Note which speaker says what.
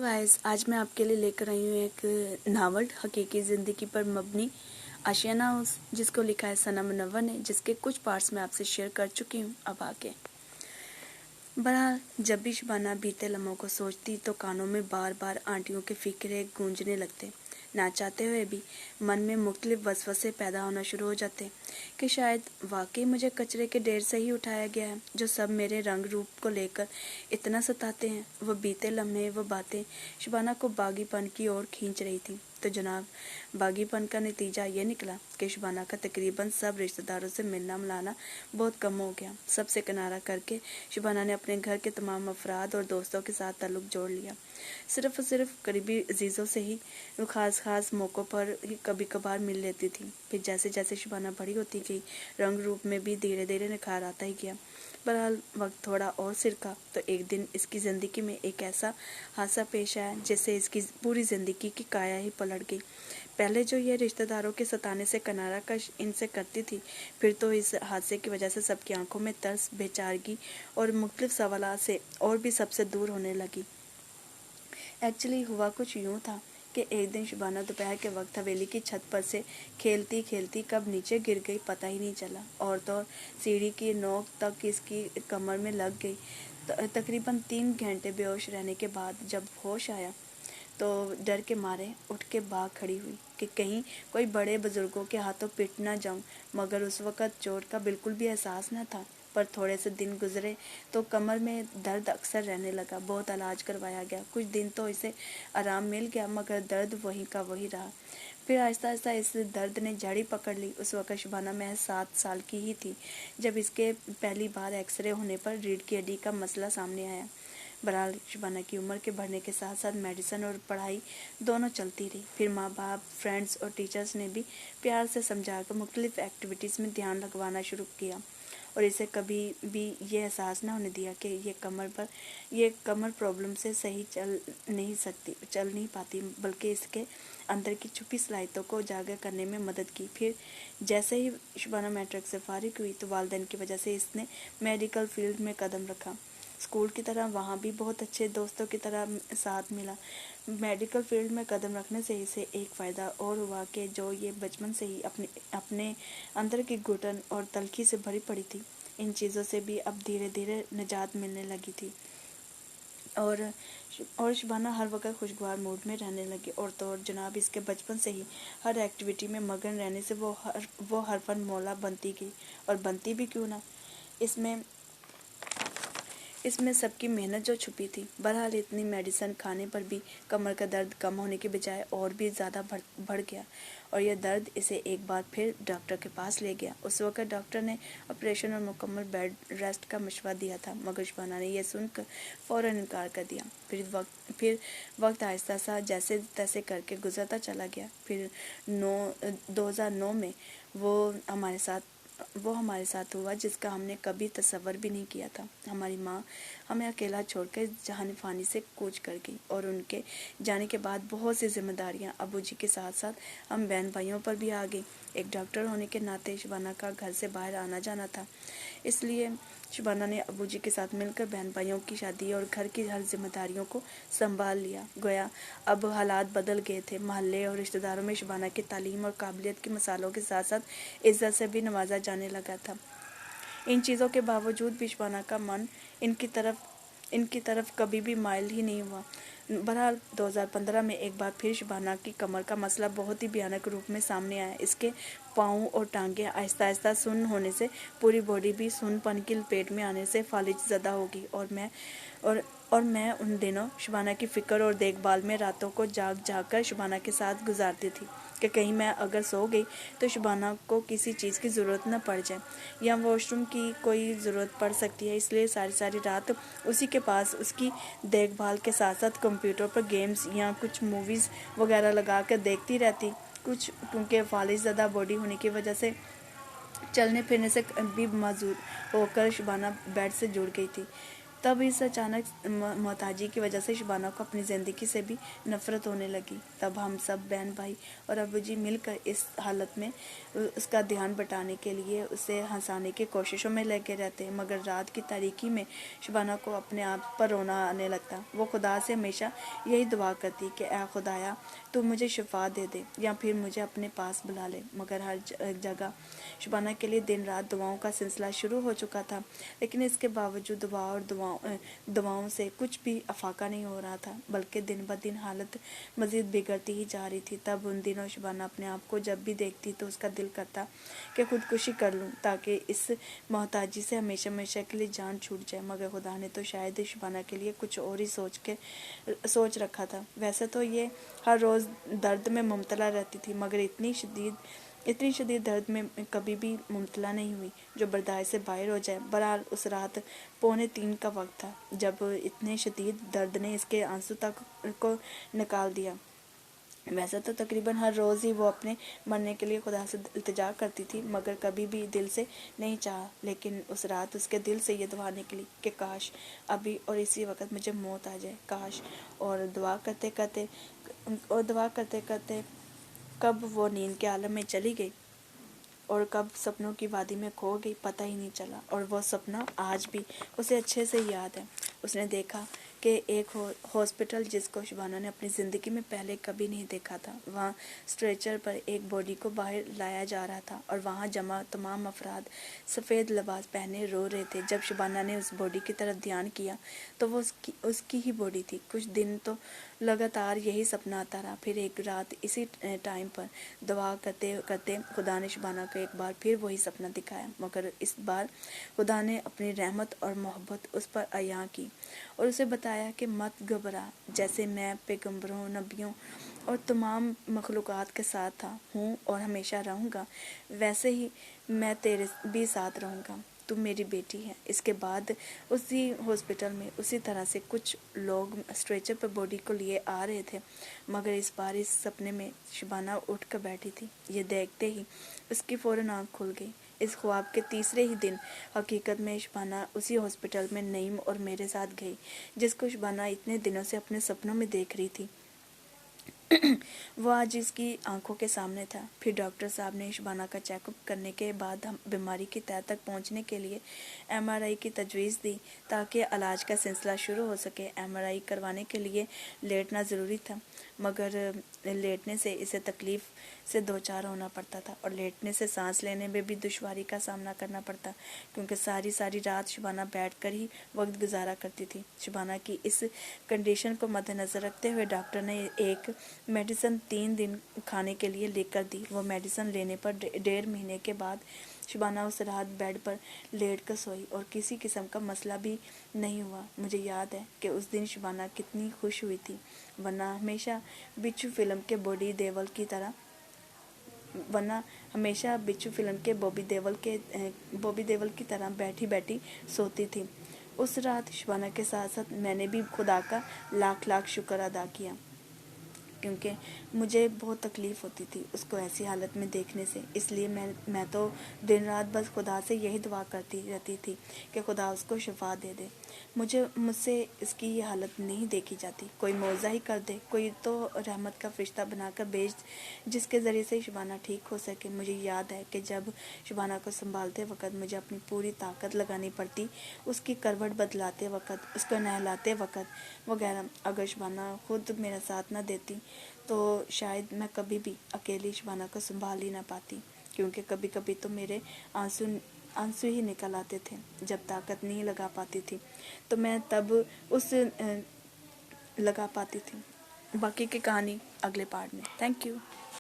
Speaker 1: Guys, आज मैं आपके लिए लेकर आई हूँ एक नावल हकीकी ज़िंदगी पर मबनी आशियाना हाउस, जिसको लिखा है सना मुनव्वर ने, जिसके कुछ पार्ट्स मैं आपसे शेयर कर चुकी हूँ। अब आगे बहरहाल, जब भी शबाना बीते लम्हों को सोचती तो कानों में बार बार आंटियों के फिक्रे गूंजने लगते। ना चाहते हुए भी मन में मुख्तलिफ वसवसे पैदा होना शुरू हो जाते कि शायद वाकई मुझे कचरे के ढेर से ही उठाया गया है, जो सब मेरे रंग रूप को लेकर इतना सताते हैं। वो बीते लम्हे, वो बातें शबाना को बागीपन की ओर खींच रही थी। तो जनाब, बागीपन का नतीजा ये निकला कि शबाना का तकरीबन सब रिश्तेदारों से मिलना मिलाना बहुत कम हो गया। सबसे किनारा करके शबाना ने अपने घर के तमाम अफराद और दोस्तों के साथ ताल्लुक जोड़ लिया। सिर्फ करीबी अजीज़ों से ही वो खास मौक़ों पर ही कभी कभार मिल लेती थी। फिर जैसे जैसे शबाना बड़ी होती गई, रंग रूप में भी धीरे धीरे निखार आता ही गया। बहरहाल, वक्त थोड़ा और सिरका तो एक दिन इसकी ज़िंदगी में एक ऐसा हादसा पेश आया जिससे इसकी पूरी ज़िंदगी की काया ही पलट गई। पहले जो ये रिश्तेदारों के सताने से किनारा कश इनसे करती थी, फिर तो इस हादसे की वजह से सबकी आंखों में तरस, बेचारगी और मुख्तलिफ सवालात से और भी सबसे दूर होने लगी। एक्चुअली हुआ कुछ यूँ था कि एक दिन शबाना दोपहर के वक्त हवेली की छत पर से खेलती खेलती कब नीचे गिर गई पता ही नहीं चला, और तो सीढ़ी की नोक तक इसकी कमर में लग गई। तकरीबन 3 घंटे बेहोश रहने के बाद जब होश आया तो डर के मारे उठ के भाग खड़ी हुई कि कहीं कोई बड़े बुजुर्गों के हाथों पिट ना जाऊं। मगर उस वक़्त चोट का बिल्कुल भी एहसास न था। पर थोड़े से दिन गुजरे तो कमर में दर्द अक्सर रहने लगा। बहुत इलाज करवाया गया, कुछ दिन तो इसे आराम मिल गया, मगर दर्द वहीं का वही रहा। फिर आहिस्ता आहिस्ता इस दर्द ने जड़ी पकड़ ली। उस वक़्त शबाना महज 7 साल की ही थी जब इसके पहली बार एक्सरे होने पर रीढ़ की हड्डी का मसला सामने आया। बहरहाल, शबाना की उम्र के बढ़ने के साथ साथ मेडिसिन और पढ़ाई दोनों चलती रही। फिर माँ बाप, फ्रेंड्स और टीचर्स ने भी प्यार से समझाकर मुख्तलिफ एक्टिविटीज़ में ध्यान लगवाना शुरू किया, और इसे कभी भी ये एहसास न होने दिया कि ये कमर प्रॉब्लम से सही चल नहीं पाती, बल्कि इसके अंदर की छुपी सलाहियतों को उजागर करने में मदद की। फिर जैसे ही शबाना मैट्रिक से फारिग हुई तो वालिदैन की वजह से इसने मेडिकल फील्ड में कदम रखा। स्कूल की तरह वहाँ भी बहुत अच्छे दोस्तों की तरह साथ मिला। मेडिकल फील्ड में कदम रखने से इसे एक फ़ायदा और हुआ कि जो ये बचपन से ही अपने अंदर की घुटन और तलखी से भरी पड़ी थी, इन चीज़ों से भी अब धीरे धीरे निजात मिलने लगी थी। और शबाना हर वक्त खुशगवार मूड में रहने लगी। और तो और जनाब, इसके बचपन से ही हर एक्टिविटी में मगन रहने से वो हर फन मौला बनती गई। और बनती भी क्यों ना, इसमें सबकी मेहनत जो छुपी थी। बहरहाल, इतनी मेडिसिन खाने पर भी कमर का दर्द कम होने के बजाय और भी ज़्यादा बढ़ गया, और यह दर्द इसे एक बार फिर डॉक्टर के पास ले गया। उस वक्त डॉक्टर ने ऑपरेशन और मुकम्मल बेड रेस्ट का मशवरा दिया था, मगर शबाना ने यह सुनकर फ़ौरन इनकार कर दिया। फिर वक्त आहिस्ता सा जैसे तैसे करके गुजरता चला गया। फिर 2009 में वो हमारे साथ हुआ जिसका हमने कभी तसव्वुर भी नहीं किया था। हमारी माँ हमें अकेला छोड़कर जहान फानी से कूच कर गई, और उनके जाने के बाद बहुत सी जिम्मेदारियाँ अबू जी के साथ साथ हम बहन भाइयों पर भी आ गई। एक डॉक्टर होने के नाते शबाना का घर से बाहर आना जाना था, इसलिए शबाना ने अबू जी के साथ मिलकर बहन भाइयों की शादी और घर की हर जिम्मेदारियों को संभाल लिया। गोया अब हालात बदल गए थे। महल्ले और रिश्तेदारों में शबाना की तालीम और काबिलियत की मिसालों के साथ साथ इज्जत से भी नवाजा जाने लगा था। इन चीज़ों के बावजूद भी शबाना का मन इनकी तरफ कभी भी माइल ही नहीं हुआ। बहरहाल, 2015 में एक बार फिर शबाना की कमर का मसला बहुत ही भयानक रूप में सामने आया। इसके पाँव और टांगें आहिस्ता आहिस्ता सुन्न होने से, पूरी बॉडी भी सुन्नपन की लपेट में आने से फालिज ज़दा होगी। और मैं उन दिनों शबाना की फ़िक्र और देखभाल में रातों को जाग कर शबाना के साथ गुजारती थी कि कहीं मैं अगर सो गई तो शबाना को किसी चीज़ की ज़रूरत न पड़ जाए, या वॉशरूम की कोई ज़रूरत पड़ सकती है। इसलिए सारी रात उसी के पास उसकी देखभाल के साथ साथ कंप्यूटर पर गेम्स या कुछ मूवीज़ वगैरह लगा कर देखती रहती। क्योंकि फालिज ज़दा बॉडी होने की वजह से चलने फिरने से भी मजबूर होकर शबाना बेड से जुड़ गई थी। तब इस अचानक मोहताजी की वजह से शबाना को अपनी ज़िंदगी से भी नफरत होने लगी। तब हम सब बहन भाई और अबू जी मिलकर इस हालत में उसका ध्यान बटाने के लिए उसे हंसाने की कोशिशों में लगे रहते, मगर रात की तारीकी में शबाना को अपने आप पर रोना आने लगता। वो खुदा से हमेशा यही दुआ करती कि ऐ खुदाया तू मुझे शिफा दे दे या फिर मुझे अपने पास बुला ले, मगर हर जगह शबाना के लिए दिन रात दुआओं का सिलसिला शुरू हो चुका था। लेकिन इसके बावजूद दवाओं से कुछ भी अफाका नहीं हो रहा था, बल्कि दिन ब दिन हालत मजीद बिगड़ती ही जा रही थी। तब उन दिनों शबाना अपने आप को जब भी देखती तो उसका दिल करता कि खुदकुशी कर लूं ताकि इस मोहताजी से हमेशा हमेशा के लिए जान छूट जाए, मगर खुदा ने तो शायद शबाना के लिए कुछ और ही सोच रखा था। वैसे तो ये हर रोज़ दर्द में मुब्तला रहती थी, मगर इतनी शदीद दर्द में कभी भी मुब्तला नहीं हुई जो बर्दाश्त से बाहर हो जाए। बहरहाल उस रात 2:45 का वक्त था जब इतने शदीद दर्द ने इसके आंसू तक को निकाल दिया। वैसे तो तकरीबन हर रोज़ ही वो अपने मरने के लिए खुदा से इल्तिजा करती थी, मगर कभी भी दिल से नहीं चाहा। लेकिन उस रात उसके दिल से ये दुआ निकली कि काश अभी और इसी वक्त मुझे मौत आ जाए, काश। और दुआ करते करते कब वो नींद के आलम में चली गई और कब सपनों की वादी में खो गई पता ही नहीं चला। और वो सपना आज भी उसे अच्छे से याद है। उसने देखा कि एक हॉस्पिटल जिसको शबाना ने अपनी ज़िंदगी में पहले कभी नहीं देखा था, वहाँ स्ट्रेचर पर एक बॉडी को बाहर लाया जा रहा था और वहाँ जमा तमाम अफराद सफ़ेद लिबास पहने रो रहे थे। जब शबाना ने उस बॉडी की तरफ ध्यान किया तो वो उसकी ही बॉडी थी। कुछ दिन तो लगातार यही सपना आता रहा। फिर एक रात इसी टाइम पर दुआ करते करते खुदा ने शबाना को एक बार फिर वही सपना दिखाया, मगर इस बार खुदा ने अपनी रहमत और मोहब्बत उस पर अया की और उसे बताया कि मत घबरा, जैसे मैं पैगंबरों, नबियों और तमाम मखलूक़ात के साथ हूँ और हमेशा रहूँगा, वैसे ही मैं तेरे भी साथ रहूँगा। तू मेरी बेटी है। इसके बाद उसी हॉस्पिटल में उसी तरह से कुछ लोग स्ट्रेचर पर बॉडी को लिए आ रहे थे, मगर इस बार इस सपने में शबाना उठ कर बैठी थी। ये देखते ही उसकी फ़ौरन आँख खुल गई। इस ख्वाब के तीसरे ही दिन हकीकत में शबाना उसी हॉस्पिटल में नईम और मेरे साथ गई, जिसको शबाना इतने दिनों से अपने सपनों में देख रही थी। वो आज इसकी आंखों के सामने था। फिर डॉक्टर साहब ने शबाना का चेकअप करने के बाद हम बीमारी की तह तक पहुंचने के लिए MRI की तजवीज़ दी ताकि इलाज का सिलसिला शुरू हो सके। MRI करवाने के लिए लेटना ज़रूरी था, मगर लेटने से इसे तकलीफ़ से दो चार होना पड़ता था और लेटने से सांस लेने में भी दुश्वारी का सामना करना पड़ता, क्योंकि सारी रात शबाना बैठ कर ही वक्त गुजारा करती थी। शबाना की इस कंडीशन को मद्देनज़र रखते हुए डॉक्टर ने एक मेडिसिन 3 दिन खाने के लिए लेकर दी। वो मेडिसिन लेने पर 1.5 महीने के बाद शबाना उस रात बेड पर लेट कर सोई और किसी किस्म का मसला भी नहीं हुआ। मुझे याद है कि उस दिन शबाना कितनी खुश हुई थी, वरना हमेशा बिच्छू फिल्म के बॉबी देओल की तरह बैठी बैठी सोती थी। उस रात शबाना के साथ साथ मैंने भी खुदा का लाख शुक्र अदा किया, क्योंकि मुझे बहुत तकलीफ़ होती थी उसको ऐसी हालत में देखने से। इसलिए मैं तो दिन रात बस खुदा से यही दुआ करती रहती थी कि खुदा उसको शिफा दे दे। मुझसे इसकी ये हालत नहीं देखी जाती। कोई मौज़ा ही कर दे, कोई तो रहमत का फरिश्ता बनाकर भेज जिसके ज़रिए से शबाना ठीक हो सके। मुझे याद है कि जब शबाना को संभालते वक्त मुझे अपनी पूरी ताकत लगानी पड़ती, उसकी करवट बदलाते वक्त, उसको नहलाते वक्त वगैरह। अगर शबाना खुद मेरा साथ न देती तो शायद मैं कभी भी अकेली शबाना को संभाल ही ना पाती, क्योंकि कभी कभी तो मेरे आंसू ही निकल आते थे। जब ताकत नहीं लगा पाती थी तो मैं तब लगा पाती थी। बाकी की कहानी अगले पार्ट में। Thank you.